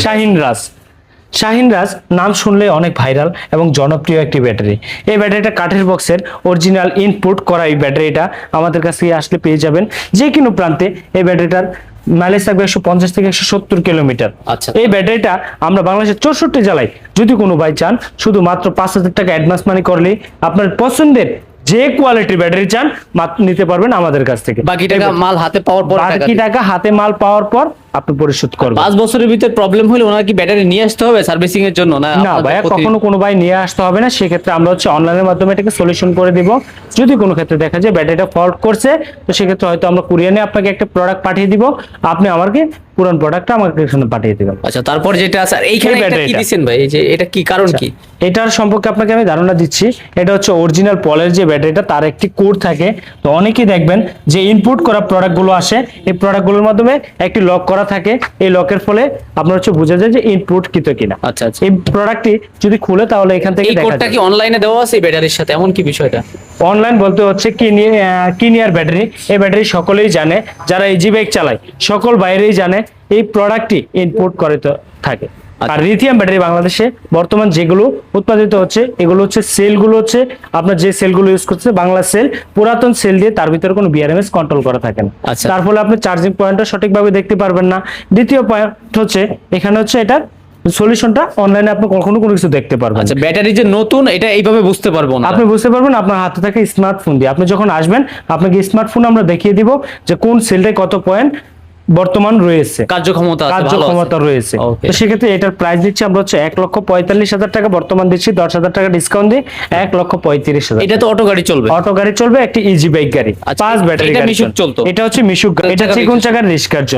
শাহিন রাজ নাম শুনলে অনেক ভাইরাল এবং জনপ্রিয় একটি ব্যাটারি। এই ব্যাটারিটা কাঠের বক্সের অরিজিনাল ইনপুট করা। এই ব্যাটারিটা আমাদের কাছে আসলে পেয়ে যাবেন যে কোনো প্রান্তে। এই ব্যাটারিটার মাইলেজ থাকবে 150 থেকে 170 কিলোমিটার। আচ্ছা, এই ব্যাটারিটা আমরা বাংলাদেশের 64 জেলায় যদি কোনো ভাই চান, শুধুমাত্র 5000 টাকা অ্যাডভান্স মানি করলেই আপনার পছন্দের যে কোয়ালিটির ব্যাটারি চান নিতে পারবেন আমাদের কাছ থেকে। বাকি টাকা মাল হাতে পাওয়ার পর, বাকি টাকা হাতে মাল পাওয়ার পর আপনি পরিশোধ করবেন। 5 বছরের ভিতর প্রবলেম হলে ওনার কি ব্যাটারি নিয়ে আসতে হবে সার্ভিসিং এর জন্য? না ভাইয়া, কখনো কোনো ভাই নিয়ে আসতে হবে না। সেক্ষেত্রে আমরা অনলাইনের মাধ্যমে এটাকে সলিউশন করে দিব। যদি কোনো ক্ষেত্রে দেখা যায় ব্যাটারিটা ফল্ট করছে, তো সেক্ষেত্রে হয়তো আমরা কুরিয়ারে আপনাকে একটা প্রোডাক্ট পাঠিয়ে দিব, আপনি আমাকে পুরনো প্রোডাক্টটা আমাকে এখানে পাঠিয়ে দিবেন। আচ্ছা, তারপর যেটা আছে এইখানে এটা কি দিবেন ভাই? এই যে এটা কি কারণ কি? এটার সম্পর্কে আপনাকে আমি ধারণা দিচ্ছি। এটা হচ্ছে অরিজিনাল পলের যে ব্যাটারিটা, তার একটি কোড থাকে। তো অনেকেই দেখবেন যে ইনপুট করা প্রোডাক্টগুলো আসে, এই প্রোডাক্টগুলোর মাধ্যমে একটি লক করা থাকে। এই লকের ফলে আপনার বোঝা যায় যে ইনপুট কৃত কিনা। আচ্ছা আচ্ছা, এই প্রোডাক্টটি যদি খুলে তাহলে এখান থেকে দেখা যায়। এই কোডটা কি অনলাইনে দেওয়া আছে ব্যাটারির সাথে, এমন কি বিষয়টা? অনলাইন বলতে হচ্ছে কিনিয়ার ব্যাটারি। এই ব্যাটারি সকলেই জানে, যারা ইজি বাইক চালায় সকল বাইরেই জানে এই প্রোডাক্টটি ইনপুট করে থাকে। আর লিথিয়াম ব্যাটারি বাংলাদেশে বর্তমান যেগুলো উৎপাদিত হচ্ছে, এগুলো হচ্ছে সেলগুলো হচ্ছে আপনার যে সেলগুলো ইউজ করছে বাংলা সেল, পুরাতন সেল দিয়ে তার ভিতরে কোনো বিআরএমএস কন্ট্রোল করা থাকে না। তার ফলে আপনি চার্জিং পয়েন্টটা সঠিকভাবে দেখতে পারবেন না। দ্বিতীয় পয়েন্ট হচ্ছে এখানে হচ্ছে এটা সলিউশনটা অনলাইনে আপনি কখনো কোনো কিছু দেখতে পারবেন। আচ্ছা, ব্যাটারি যে নতুন এটা এইভাবে বুঝতে পারবো না। আপনি বুঝতে পারবেন আপনার হাতে থাকে স্মার্টফোন দিয়ে। আপনি যখন আসবেন আপনাকে স্মার্টফোন আমরা দেখিয়ে দিব যে কোন সেলটায় কত পয়েন্ট বর্তমান রয়েছে, কার্যক্ষমতা রয়েছে। তো সেক্ষেত্রে এটার প্রাইস দিচ্ছি আমরা 1,45,000 টাকা, বর্তমান দিচ্ছি 10,000 টাকা ডিসকাউন্ট দিয়ে 1,35,000। এটা তো অটো গাড়ি চলবে? অটো গাড়ি চলবে, একটি ইজি বাইক গাড়ি, 5 ব্যাটারি গাড়ি। এটা হচ্ছে মিশুক, এটা চিকন চাকার রিস্কার জন্য।